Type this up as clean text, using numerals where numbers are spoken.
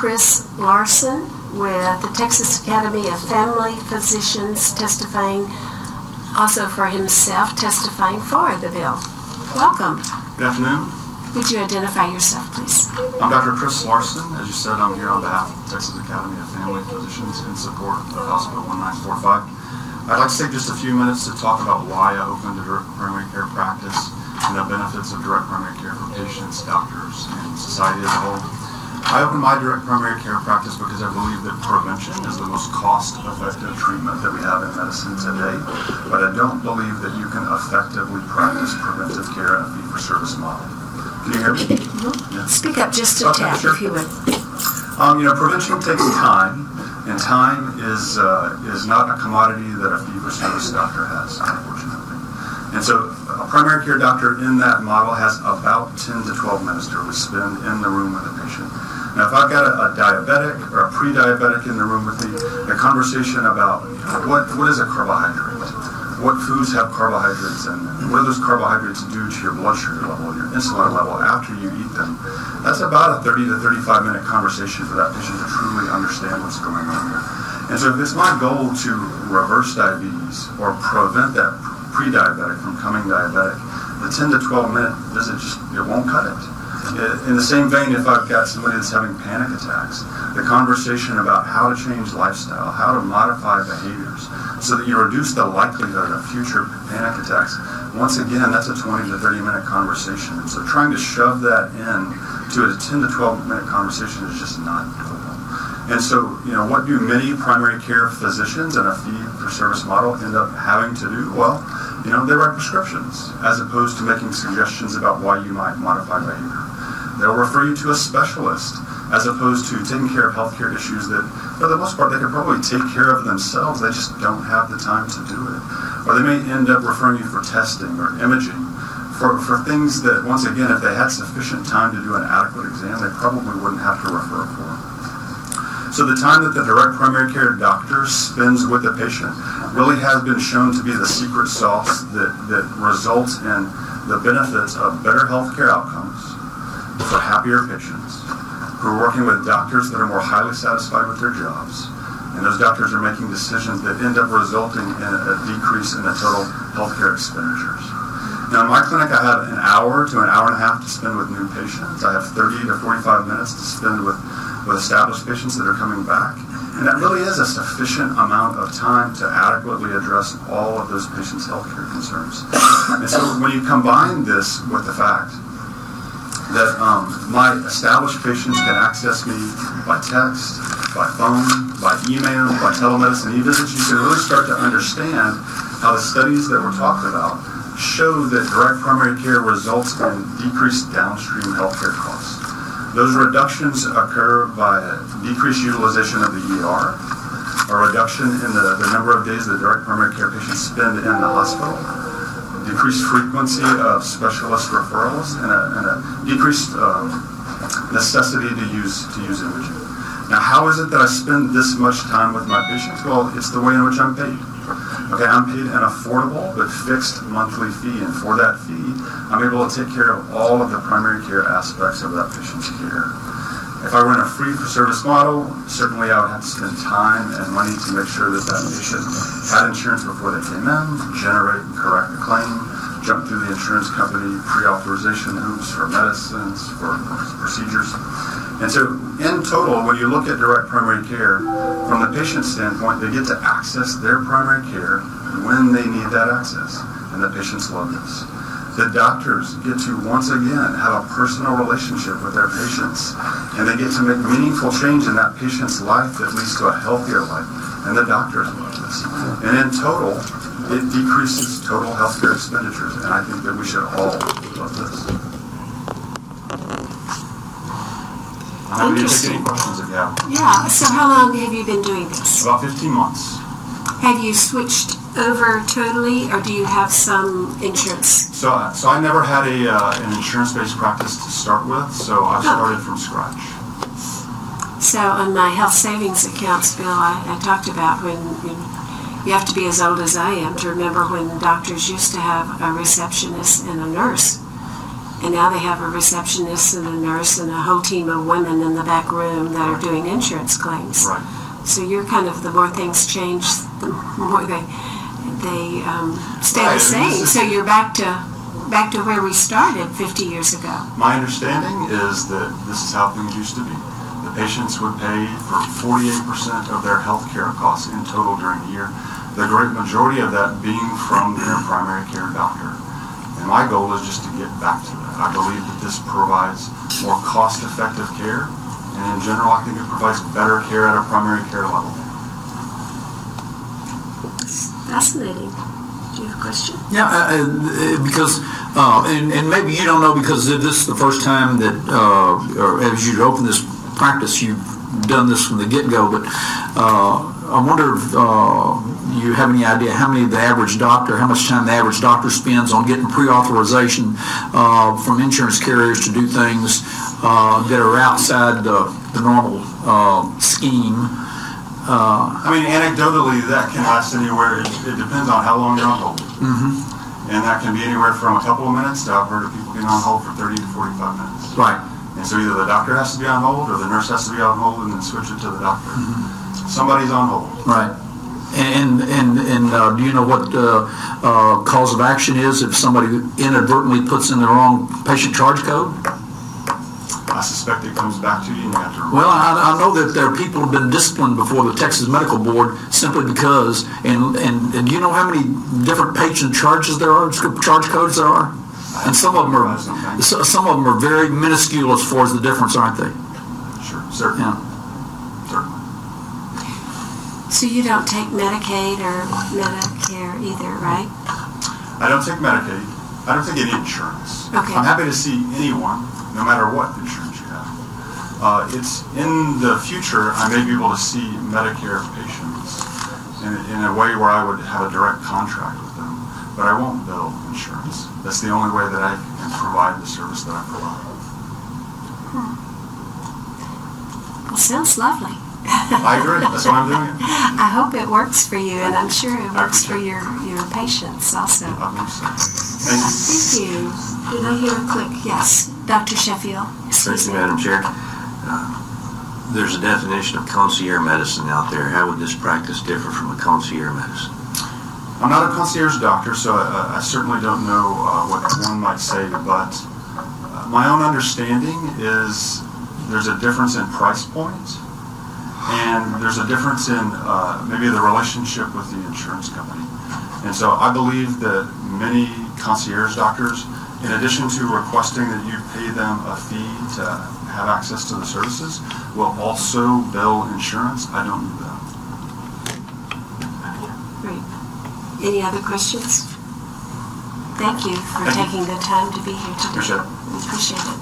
Chris Larson with the Texas Academy of Family Physicians, testifying also for himself, testifying for the bill. Welcome. Good afternoon. Would you identify yourself, please? I'm Dr. Chris Larson. As you said, I'm here on behalf of the Texas Academy of Family Physicians in support of House Bill 1945. I'd like to take just a few minutes to talk about why I opened a direct primary care practice and the benefits of direct primary care for patients, doctors, and society as a whole. I opened my direct primary care practice because I believe that prevention is the most cost-effective treatment that we have in medicine today, but I don't believe that you can effectively practice preventive care in a fee-for-service model. Can you hear me? Yeah. Speak up just a tad, sure. If you would. Prevention takes time, and time is not a commodity that a fee-for-service doctor has, unfortunately. And so a primary care doctor in that model has about 10 to 12 minutes to spend in the room with the patient. Now, if I've got a diabetic or a pre-diabetic in the room with me, the conversation about what is a carbohydrate, what foods have carbohydrates in them, what do those carbohydrates do to your blood sugar level, your insulin level after you eat them, that's about a 30 to 35 minute conversation for that patient to truly understand what's going on there. And so if it's my goal to reverse diabetes or prevent that pre-diabetic from becoming diabetic, the 10 to 12 minute visit it won't cut it. In the same vein, if I've got somebody that's having panic attacks, the conversation about how to change lifestyle, how to modify behaviors so that you reduce the likelihood of future panic attacks, once again, that's a 20 to 30 minute conversation. And so trying to shove that in to a 10 to 12 minute conversation is just not doable. And so, what do many primary care physicians in a fee-for-service model end up having to do? Well, they write prescriptions as opposed to making suggestions about why you might modify behavior. They'll refer you to a specialist as opposed to taking care of healthcare issues that, for the most part, they could probably take care of themselves. They just don't have the time to do it. Or they may end up referring you for testing or imaging for things that, once again, if they had sufficient time to do an adequate exam, they probably wouldn't have to refer for. So the time that the direct primary care doctor spends with the patient really has been shown to be the secret sauce that results in the benefits of better healthcare outcomes for happier patients who are working with doctors that are more highly satisfied with their jobs. And those doctors are making decisions that end up resulting in a decrease in the total healthcare expenditures. Now, in my clinic, I have an hour to an hour and a half to spend with new patients. I have 30 to 45 minutes to spend with established patients that are coming back. And that really is a sufficient amount of time to adequately address all of those patients' healthcare concerns. And so when you combine this with the fact that my established patients can access me by text, by phone, by email, by telemedicine e-visits, you can really start to understand how the studies that we're talking about show that direct primary care results in decreased downstream healthcare costs. Those reductions occur by a decreased utilization of the ER, a reduction in the number of days that direct primary care patients spend in the hospital, decreased frequency of specialist referrals, and a decreased necessity to use imaging. Now, how is it that I spend this much time with my patients? Well, it's the way in which I'm paid. Okay, I'm paid an affordable but fixed monthly fee, and for that fee, I'm able to take care of all of the primary care aspects of that patient's care. If I run a fee-for-service model, certainly I would have to spend time and money to make sure that patient had insurance before they came in, generate and correct the claim, jump through the insurance company pre-authorization hoops for medicines, for procedures. And so, in total, when you look at direct primary care, from the patient standpoint, they get to access their primary care when they need that access, and the patients love this. The doctors get to, once again, have a personal relationship with their patients, and they get to make meaningful change in that patient's life that leads to a healthier life, and the doctors love this. And in total, it decreases total healthcare expenditures, and I think that we should all love this. I'm happy to take any questions if you have. Yeah, so how long have you been doing this? About 15 months. Have you switched over totally, or do you have some insurance? So I never had an insurance-based practice to start with, so I started from scratch. So on my health savings accounts bill, I talked about when you have to be as old as I am to remember when doctors used to have a receptionist and a nurse. And And now they have a receptionist and a nurse and a whole team of women in the back room that are doing insurance claims. Right. So you're kind of, the more things change, the more they stay the same. So you're back to where we started 50 years ago. My understanding is that this is how things used to be. The patients would pay for 48% of their health care costs in total during the year, the great majority of that being from their primary care doctor. And my goal is just to get back to that. I believe that this provides more cost-effective care, and in general, I think it provides better care at a primary care level. Fascinating. Do you have a question? Yeah, because, and maybe you don't know because this is the first time that, or as you open this practice, you've done this from the get-go, but I wonder if you have any idea how much time the average doctor spends on getting pre-authorization from insurance carriers to do things that are outside the normal scheme. I mean, anecdotally, that can last anywhere. It depends on how long you're on hold. Mm-hmm. And that can be anywhere from a couple of minutes to I've heard of people being on hold for 30 to 45 minutes. Right. And so either the doctor has to be on hold or the nurse has to be on hold and then switch it to the doctor. Mm-hmm. Somebody's on hold. Right. And do you know what cause of action is if somebody inadvertently puts in the wrong patient charge code? I suspect it comes back to you and you have to remember. Well, I know that there are people who have been disciplined before the Texas Medical Board simply because, and do you know how many different patient charges there are, charge codes there are? And some of them are very minuscule as far as the difference, aren't they? Sure, certainly. Yeah. Certainly. So you don't take Medicaid or Medicare either, right? I don't take Medicaid. I don't take any insurance. Okay. I'm happy to see anyone, no matter what insurance you have. It's in the future, I may be able to see Medicare patients in a way where I would have a direct contract with them, but I won't bill insurance. That's the only way that I can provide the service that I provide. Well, sounds lovely. I agree. That's why I'm doing it. I hope it works for you, and I'm sure it works for your patients also. I believe so. Thank you. Thank you. Did I hear a click? Yes. Dr. Sheffield. Thank you, Madam Chair. There's a definition of concierge medicine out there. How would this practice differ from a concierge medicine? I'm not a concierge doctor, so I certainly don't know what one might say, but my own understanding is there's a difference in price point, and there's a difference in maybe the relationship with the insurance company. And so I believe that many concierge doctors, in addition to requesting that you pay them a fee to have access to the services, will also bill insurance. I don't do that. Great. Any other questions? Thank you for taking the time to be here today. Appreciate it. We appreciate it.